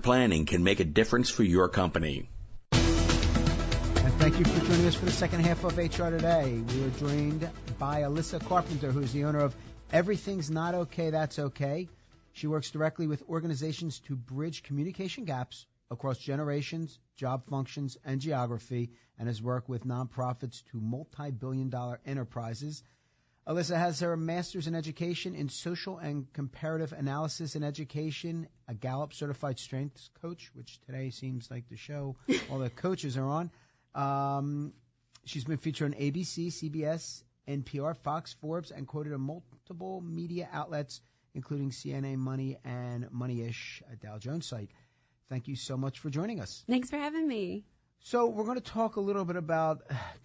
Planning can make a difference for your company. And thank you for joining us for the second half of HR Today. We are joined by Alissa Carpenter, who's the owner of Everything's Not Okay, That's Okay. She works directly with organizations to bridge communication gaps across generations, job functions, and geography, and has worked with nonprofits to multi-billion-dollar enterprises. Alissa has her master's in education in social and comparative analysis in education, a Gallup certified strengths coach, which today seems like the show all the coaches are on. She's been featured on ABC, CBS, NPR, Fox, Forbes, and quoted in multiple media outlets, including CNN Money and Moneyish, a Dow Jones site. Thank you so much for joining us. Thanks for having me. So we're going to talk a little bit about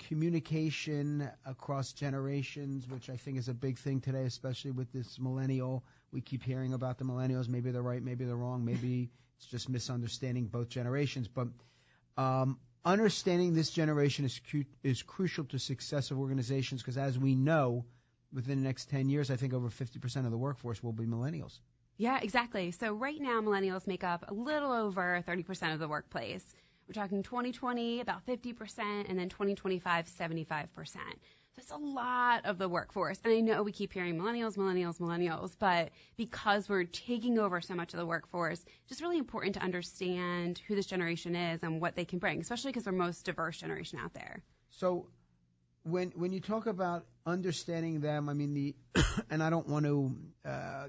communication across generations, which I think is a big thing today, especially with this millennial. We keep hearing about the millennials. Maybe they're right, maybe they're wrong. Maybe it's just misunderstanding both generations. But understanding this generation is crucial to success of organizations because, as we know, within the next 10 years, I think over 50% of the workforce will be millennials. Yeah, exactly. So right now, millennials make up a little over 30% of the workplace. We're talking 2020, about 50%, and then 2025, 75%. So it's a lot of the workforce. And I know we keep hearing millennials, but because we're taking over so much of the workforce, it's just really important to understand who this generation is and what they can bring, especially because they're the most diverse generation out there. So when you talk about understanding them, I mean, and I don't want to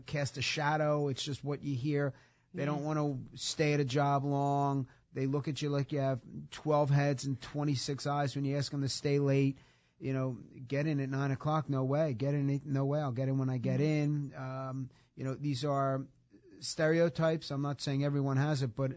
cast a shadow. It's just what you hear. They don't want to stay at a job long. They look at you like you have 12 heads and 26 eyes when you ask them to stay late. You know, get in at 9 o'clock, no way. Get in, no way. I'll get in when I get in. These are stereotypes. I'm not saying everyone has it, but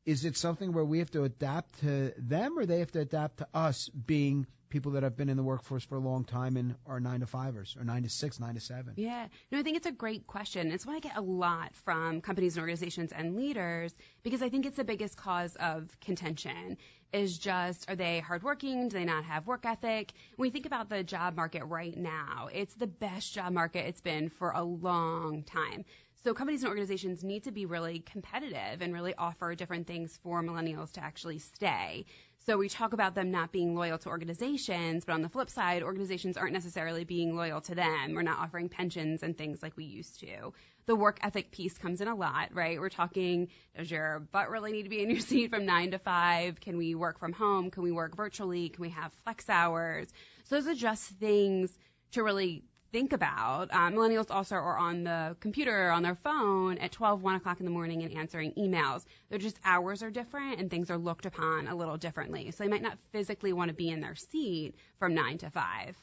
is it something where we have to adapt to them or they have to adapt to us being people that have been in the workforce for a long time and are 9-to-5ers or 9-to-6, 9-to-7? Yeah. No, I think it's a great question. It's one I get a lot from companies and organizations and leaders because I think it's the biggest cause of contention is just, are they hardworking? Do they not have work ethic? When we think about the job market right now, it's the best job market it's been for a long time. So companies and organizations need to be really competitive and really offer different things for millennials to actually stay. So we talk about them not being loyal to organizations, but on the flip side, organizations aren't necessarily being loyal to them. We're not offering pensions and things like we used to. The work ethic piece comes in a lot, right? We're talking, does your butt really need to be in your seat from 9 to 5? Can we work from home? Can we work virtually? Can we have flex hours? So those are just things to really think about. Millennials also are on the computer or on their phone at 12, 1 o'clock in the morning and answering emails. They're just hours are different and things are looked upon a little differently. So they might not physically want to be in their seat from 9 to 5.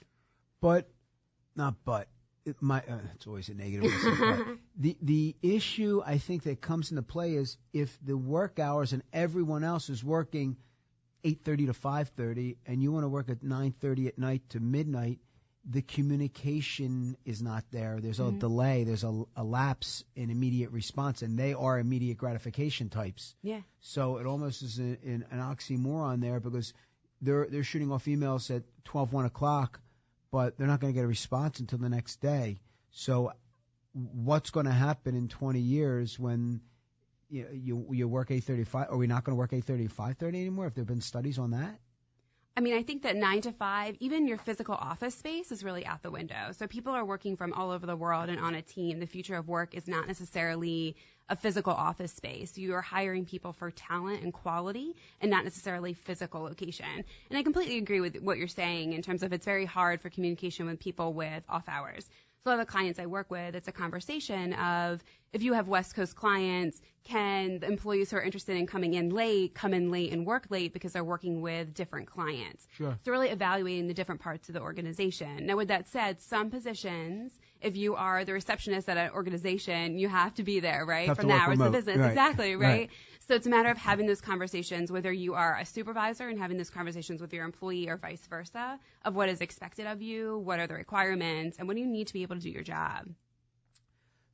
It's always a negative. The issue I think that comes into play is if the work hours and everyone else is working 8:30 to 5:30 and you want to work at 9:30 at night to midnight, the communication is not there. There's a delay. There's a lapse in immediate response, and they are immediate gratification types. Yeah. So it almost is an oxymoron there because they're shooting off emails at 12, 1 o'clock, but they're not going to get a response until the next day. So what's going to happen in 20 years when you work 8:35? Are we not going to work 8:30 to 5:30 anymore? Have there been studies on that? I mean, I think that 9 to 5, even your physical office space is really out the window. So people are working from all over the world and on a team. The future of work is not necessarily a physical office space. You are hiring people for talent and quality and not necessarily physical location. And I completely agree with what you're saying in terms of it's very hard for communication with people with off hours. So a lot of the clients I work with, it's a conversation of if you have West Coast clients, can the employees who are interested in coming in late come in late and work late because they're working with different clients? Sure. So really evaluating the different parts of the organization. Now, with that said, some positions, if you are the receptionist at an organization, you have to be there, right? From the hours of business. Right. Exactly, right? So it's a matter of having those conversations, whether you are a supervisor and having those conversations with your employee or vice versa, of what is expected of you, what are the requirements, and what do you need to be able to do your job.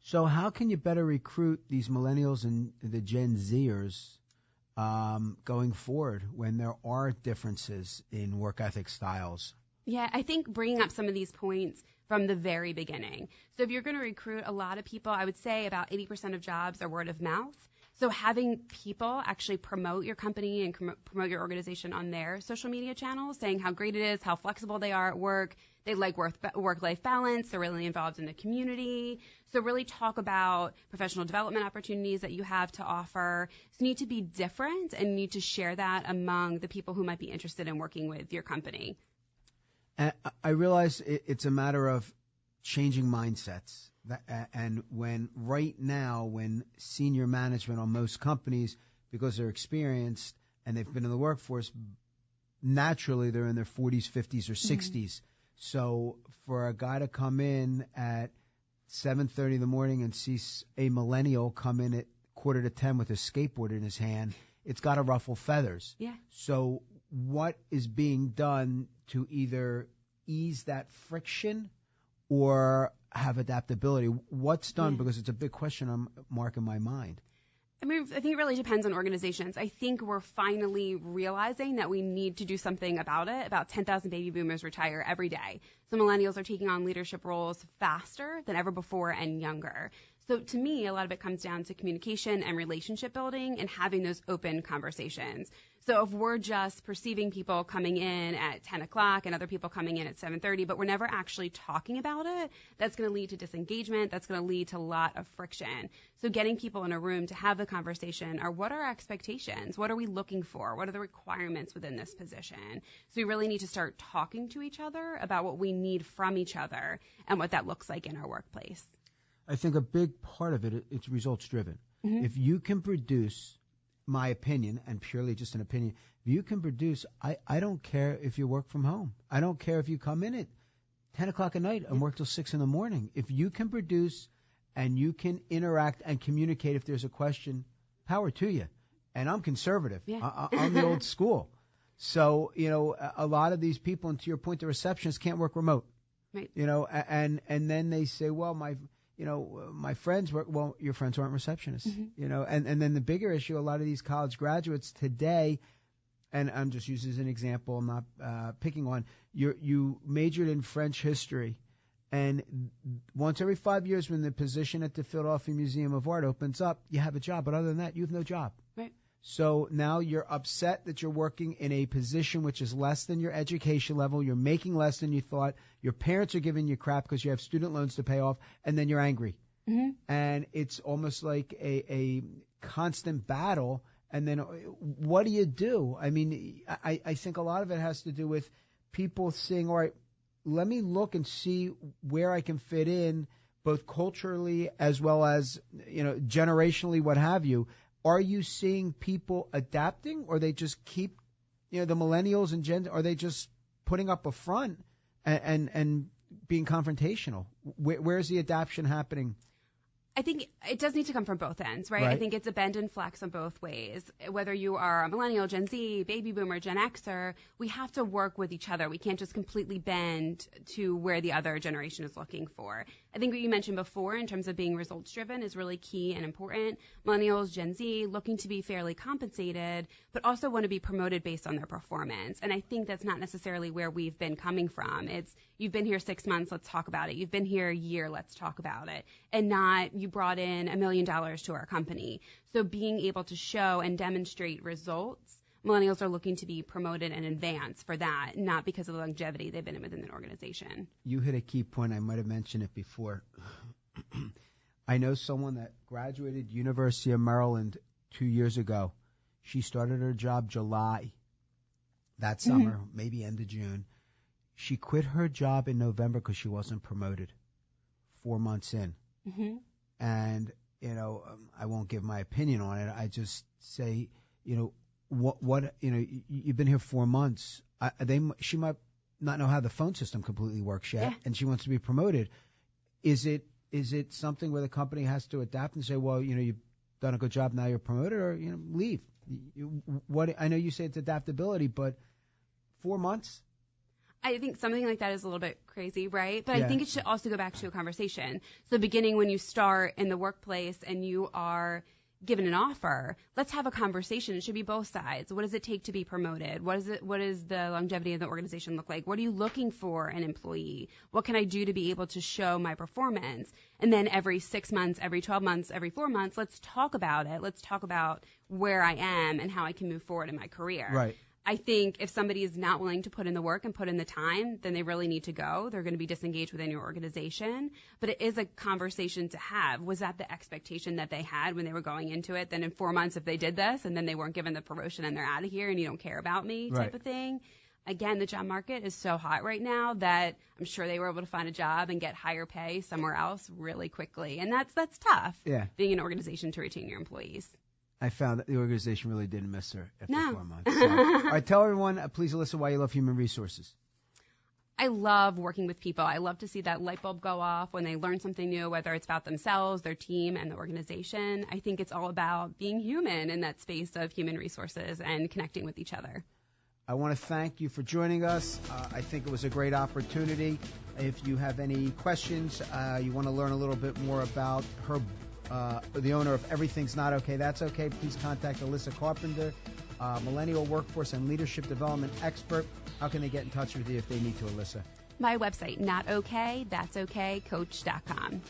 So how can you better recruit these millennials and the Gen Zers going forward when there are differences in work ethic styles? Yeah, I think bringing up some of these points from the very beginning. So if you're going to recruit a lot of people, I would say about 80% of jobs are word of mouth. So having people actually promote your company and promote your organization on their social media channels, saying how great it is, how flexible they are at work, they like work-life balance, they're really involved in the community. So really talk about professional development opportunities that you have to offer. So you need to be different and need to share that among the people who might be interested in working with your company. And I realize it's a matter of changing mindsets. And right now, when senior management on most companies, because they're experienced and they've been in the workforce, naturally they're in their 40s, 50s, or 60s. So for a guy to come in at 7:30 in the morning and see a millennial come in at 9:45 with a skateboard in his hand, it's got to ruffle feathers. Yeah. So what is being done to either ease that friction or have adaptability? What's done? Because it's a big question mark in my mind. I mean, I think it really depends on organizations. I think we're finally realizing that we need to do something about it. About 10,000 baby boomers retire every day. So millennials are taking on leadership roles faster than ever before and younger. So to me, a lot of it comes down to communication and relationship building and having those open conversations. So if we're just perceiving people coming in at 10 o'clock and other people coming in at 7:30, but we're never actually talking about it, that's going to lead to disengagement. That's going to lead to a lot of friction. So getting people in a room to have the conversation are, what are our expectations? What are we looking for? What are the requirements within this position? So we really need to start talking to each other about what we need from each other and what that looks like in our workplace. I think a big part of it's results driven. If you can produce, my opinion, and purely just an opinion, if you can produce, I don't care if you work from home. I don't care if you come in at 10 o'clock at night and work till 6 in the morning. If you can produce and you can interact and communicate if there's a question, power to you. And I'm conservative. Yeah. I'm the old school. So, a lot of these people, and to your point, the receptionists can't work remote. Right. And then they say, well, my friends work. Well, your friends aren't receptionists, and then the bigger issue, a lot of these college graduates today, and I'm just using as an example, I'm not picking on, you majored in French history, and once every 5 years when the position at the Philadelphia Museum of Art opens up, you have a job, but other than that, you have no job. Right. So now you're upset that you're working in a position which is less than your education level. You're making less than you thought. Your parents are giving you crap because you have student loans to pay off, and then you're angry. And it's almost like a constant battle. And then what do you do? I mean, I think a lot of it has to do with people saying, all right, let me look and see where I can fit in, both culturally as well as, generationally, what have you. Are you seeing people adapting, or they just keep, the millennials and Gen, are they just putting up a front and being confrontational? Where's the adaptation happening? I think it does need to come from both ends, right? I think it's a bend and flex on both ways. Whether you are a millennial, Gen Z, baby boomer, Gen Xer, we have to work with each other. We can't just completely bend to where the other generation is looking for. I think what you mentioned before in terms of being results driven is really key and important. Millennials, Gen Z, looking to be fairly compensated, but also want to be promoted based on their performance. And I think that's not necessarily where we've been coming from. It's, you've been here 6 months, let's talk about it. You've been here a year, let's talk about it. And not, you brought in $1 million to our company. So being able to show and demonstrate results, millennials are looking to be promoted and advanced for that, not because of the longevity they've been in within an organization. You hit a key point. I might have mentioned it before. I know someone that graduated University of Maryland 2 years ago. She started her job July that summer, maybe end of June. She quit her job in November because she wasn't promoted 4 months in. And, I won't give my opinion on it. I just say, you've been here 4 months. She might not know how the phone system completely works yet, and she wants to be promoted. Is it something where the company has to adapt and say, well, you've done a good job, now you're promoted, or leave? I know you say it's adaptability, but 4 months? I think something like that is a little bit crazy, right? But I think it should also go back to a conversation. So beginning when you start in the workplace and you are given an offer, let's have a conversation. It should be both sides. What does it take to be promoted? What is the longevity of the organization look like? What are you looking for an employee? What can I do to be able to show my performance? And then every 6 months, every 12 months, every 4 months, let's talk about it. Let's talk about where I am and how I can move forward in my career. Right. I think if somebody is not willing to put in the work and put in the time, then they really need to go. They're going to be disengaged within your organization. But it is a conversation to have. Was that the expectation that they had when they were going into it? Then in 4 months, if they did this and then they weren't given the promotion and they're out of here and you don't care about me type of thing. Again, the job market is so hot right now that I'm sure they were able to find a job and get higher pay somewhere else really quickly. And that's tough, being an organization to retain your employees. I found that the organization really didn't miss her after 4 months. So. All right, tell everyone, please, Alissa, why you love human resources. I love working with people. I love to see that light bulb go off when they learn something new, whether it's about themselves, their team, and the organization. I think it's all about being human in that space of human resources and connecting with each other. I want to thank you for joining us. I think it was a great opportunity. If you have any questions, you want to learn a little bit more about her, the owner of Everything's Not Okay, That's Okay, please contact Alissa Carpenter, Millennial Workforce and Leadership Development Expert. How can they get in touch with you if they need to, Alissa? My website, notokaythat'sokaycoach.com.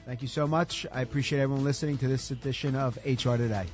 Thank you so much. I appreciate everyone listening to this edition of HR Today.